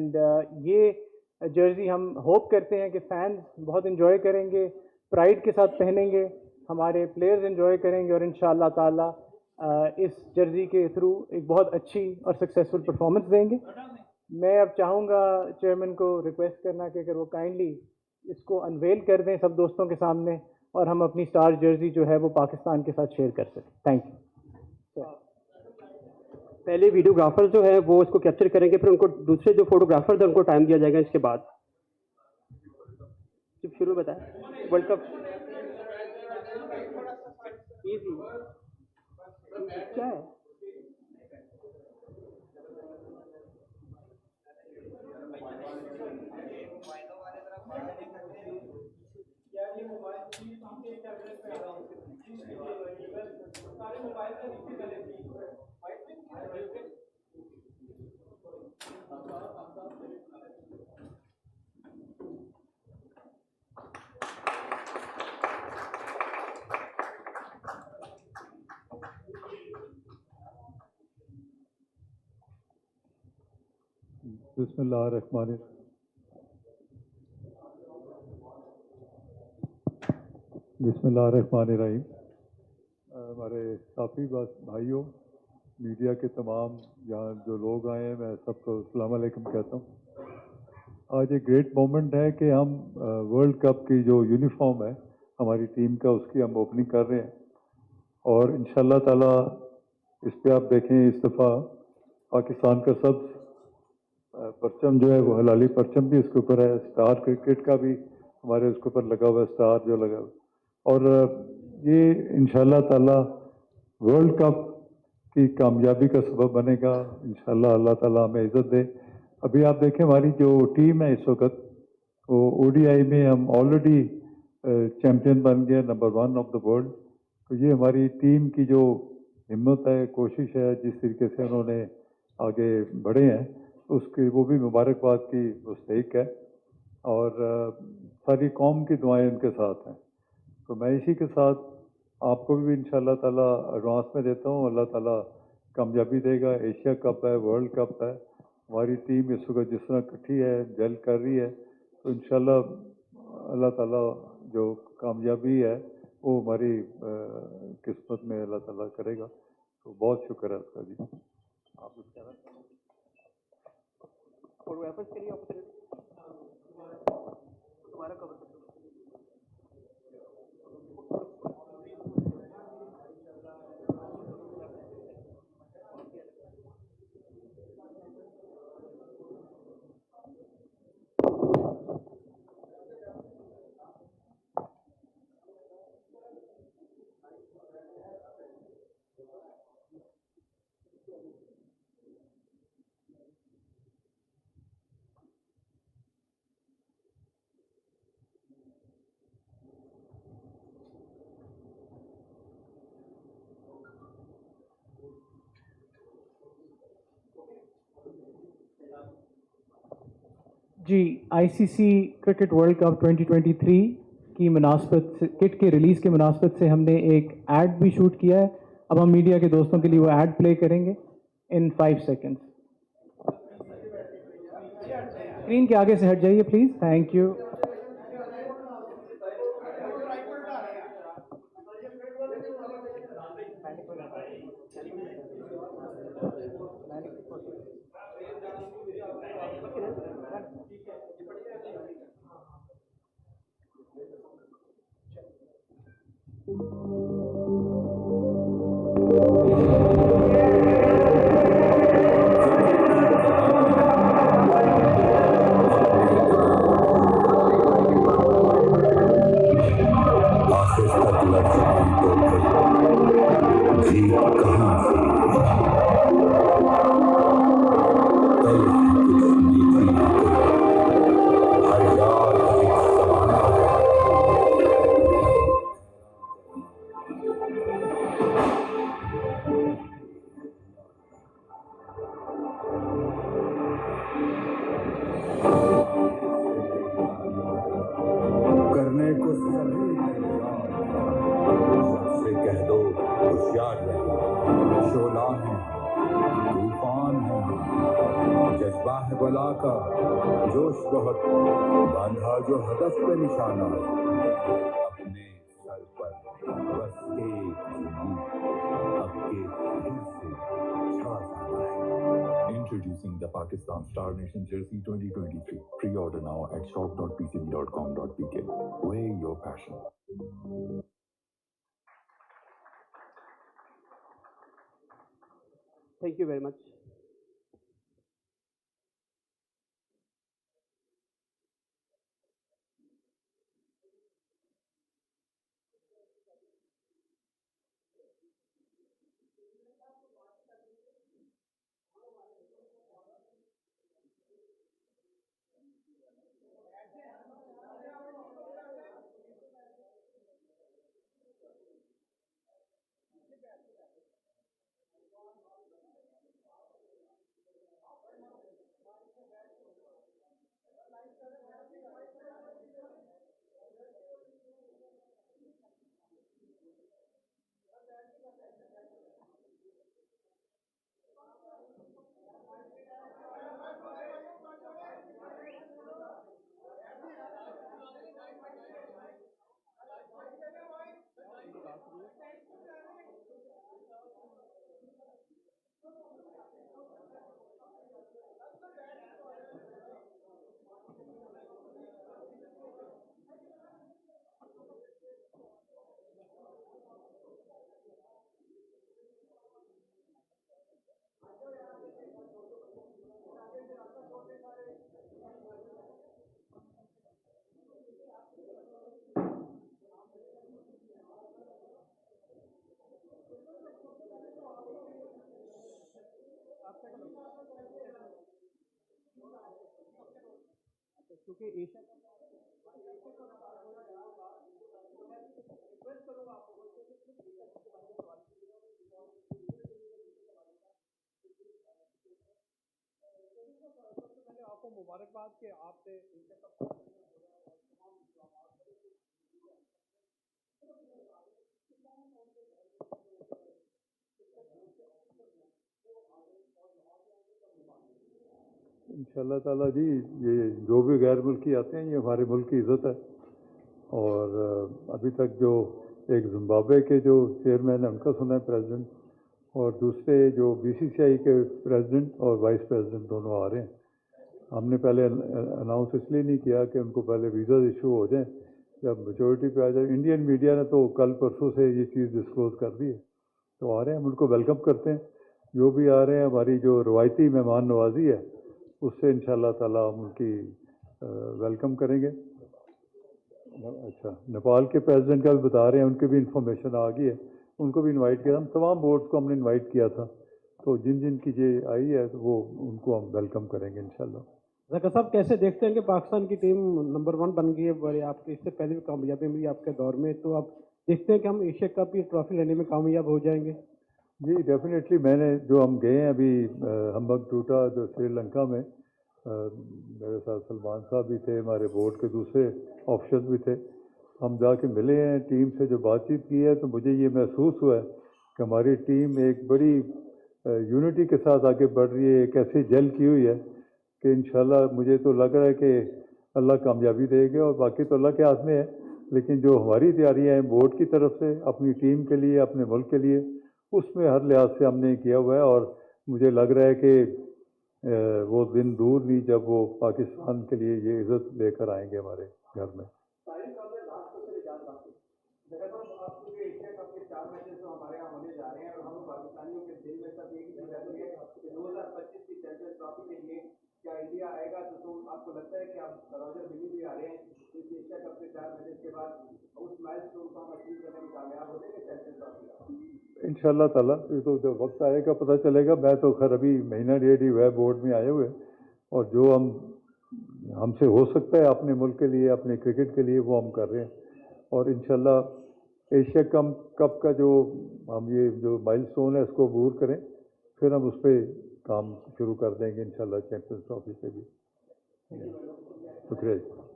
And ये Jersey हम hope करते हैं कि फैंस बहुत इन्जॉय करेंगे, प्राइड के साथ पहनेंगे, हमारे प्लेयर्स इन्जॉय करेंगे और इंशाअल्लाह ताला इस जर्सी के थ्रू एक बहुत अच्छी और सक्सेसफुल परफॉर्मेंस देंगे। मैं अब चाहूँगा चेयरमैन को रिक्वेस्ट करना कि अगर वो काइंडली इसको अनवेल कर दें सब दोस्तों के सामने और हम अपनी स्टार जर्सी जो है वो पाकिस्तान के साथ शेयर कर सकें। Thank you. पहले वीडियोग्राफर जो है वो इसको कैप्चर करेंगे, फिर उनको दूसरे जो फोटोग्राफर थे उनको टाइम दिया जाएगा इसके बाद। जब शुरू बताया वर्ल्ड कप इजी क्या है। बिस्मिल्लाहिर्रहमानिर्रहीम। हमारे साथी भाइयों, मीडिया के तमाम यहाँ जो लोग आए हैं, मैं सबको अस्सलाम वालेकुम कहता हूँ। आज एक ग्रेट मोमेंट है कि हम वर्ल्ड कप की जो यूनिफॉर्म है हमारी टीम का, उसकी हम ओपनिंग कर रहे हैं और इंशाल्लाह ताला इस पे आप देखें इस दफ़ा पाकिस्तान का सब परचम जो है वो हलाली परचम भी इसके ऊपर है, स्टार क्रिकेट का भी हमारे उसके ऊपर लगा हुआ है, स्टार जो लगा हुआ और ये इंशाल्लाह ताला वर्ल्ड कप की कामयाबी का सबब बनेगा। इंशाल्लाह अल्लाह ताला हमें इज़्ज़त दे। अभी आप देखें हमारी जो टीम है इस वक्त वो ओडीआई में हम ऑलरेडी चैम्पियन बन गए, नंबर 1 ऑफ द वर्ल्ड। तो ये हमारी टीम की जो हिम्मत है, कोशिश है, जिस तरीके से उन्होंने आगे बढ़े हैं उसकी वो भी मुबारकबाद की मुस्तहिक है और सारी कौम की दुआएं उनके साथ हैं। तो मैं इसी के साथ आपको भी इंशाल्लाह ताला एडवांस में देता हूँ। अल्लाह ताला कामयाबी देगा। एशिया कप है, वर्ल्ड कप है, हमारी टीम इस वक्त जिस तरह इकट्ठी है, जल कर रही है, तो इंशाल्लाह अल्लाह ताला जो कामयाबी है वो हमारी किस्मत में अल्लाह ताला करेगा। तो बहुत शुक्र है आपका जी। आप के लिए दोबारा कवर जी, आईसीसी क्रिकेट वर्ल्ड कप 2023 की मुनासबत से, किट के रिलीज़ के मुनासबत से हमने एक ऐड भी शूट किया है। अब हम मीडिया के दोस्तों के लिए वो ऐड प्ले करेंगे इन 5 सेकेंड्स। स्क्रीन के आगे से हट जाइए प्लीज़। Thank you. करने को सभी सबसे कह दो होशियार रहे। शोला है, तूफान है, जज्बा है बला का जोश बहुत, बांधा जो हदफ पे निशाना, अपने सर पर बस एक उम्मीद, अब के फिर से छा जाना है। Introducing the Pakistan Star Nation Jersey 2023. Pre-order now at shop.pcb.com.pk. Wear your passion. Thank you very much. क्योंकि एशिया आपको मुबारकबाद के आपसे इंशाल्लाह ताला जी, ये जो भी गैर मुल्की आते हैं ये हमारे मुल्क की इज़्ज़त है। और अभी तक जो एक जिम्बाब्वे के जो चेयरमैन है उनका सुना है प्रेसिडेंट, और दूसरे जो बीसीसीआई के प्रेसिडेंट और वाइस प्रेसिडेंट दोनों आ रहे हैं। हमने पहले अनाउंस इसलिए नहीं किया कि उनको पहले वीज़ा इशू हो जाए, जब मेजोरिटी पे आ जाए। इंडियन मीडिया ने तो कल परसों से ये चीज़ डिस्क्लोज कर दी है, तो आ रहे हैं, हम उनको वेलकम करते हैं। जो भी आ रहे हैं, हमारी जो रवायती मेहमान नवाजी है उससे इंशाल्लाह ताला हम उनकी वेलकम करेंगे। अच्छा, नेपाल के प्रेसिडेंट का भी बता रहे हैं, उनकी भी इंफॉर्मेशन आ गई है, उनको भी इनवाइट किया। हम तमाम बोर्ड्स को हमने इनवाइट किया था, तो जिन जिन की ये आई है तो वो उनको हम वेलकम करेंगे इंशाल्लाह। जका साहब कैसे देखते हैं कि पाकिस्तान की टीम नंबर 1 बन गई है? बड़े आपके इससे पहले भी कामयाबी मिली आपके दौर में, तो आप देखते हैं कि हम एशिया कप की ट्रॉफी लेने में कामयाब हो जाएंगे? जी डेफिनेटली। मैंने जो हम गए हैं अभी हम्बनटोटा जो श्रीलंका में, मेरे साथ सलमान साहब भी थे, हमारे बोर्ड के दूसरे ऑफिसर्स भी थे। हम जाके मिले हैं, टीम से जो बातचीत की है, तो मुझे ये महसूस हुआ है कि हमारी टीम एक बड़ी यूनिटी के साथ आगे बढ़ रही है, एक ऐसी जेल की हुई है कि इंशाल्लाह मुझे तो लग रहा है कि अल्लाह कामयाबी देगा, और बाकी तो अल्लाह के हाथ में है। लेकिन जो हमारी तैयारियाँ हैं बोर्ड की तरफ से अपनी टीम के लिए, अपने मुल्क के लिए, उसमें हर लिहाज से हमने किया हुआ है। और मुझे लग रहा है कि वो दिन दूर नहीं जब वो पाकिस्तान के लिए ये इज़्ज़त लेकर आएंगे हमारे घर में। एशिया कप के 4 मैचेस तो हमारे यहाँ होने जा रहे हैं, और हम पाकिस्तानियों के दिल में सब एक ही चीज रहती है कि 2025 की चैंपियंस ट्रॉफी के लिए क्या इंडिया आएगा। तो आपको लगता है कि आप रॉजर बिली भी आ रहे हैं इस एशिया कप के 4 मैचेस के बाद, उस माइलस्टोन को हम अचीव करने में कामयाब हो जाएंगे चैंपियंस ट्रॉफी? इंशाल्लाह ताला, ये तो जब वक्त आएगा पता चलेगा। मैं तो खैर अभी महीना डेढ़ ही हुआ बोर्ड में आए हुए, और जो हमसे हो सकता है अपने मुल्क के लिए, अपने क्रिकेट के लिए, वो हम कर रहे हैं। और इंशाल्लाह एशिया कप का जो हम ये जो माइलस्टोन है इसको अबूर करें, फिर हम उस पर काम शुरू कर देंगे इंशाल्लाह चैंपियंस ट्रॉफी पे भी। शुक्रिया।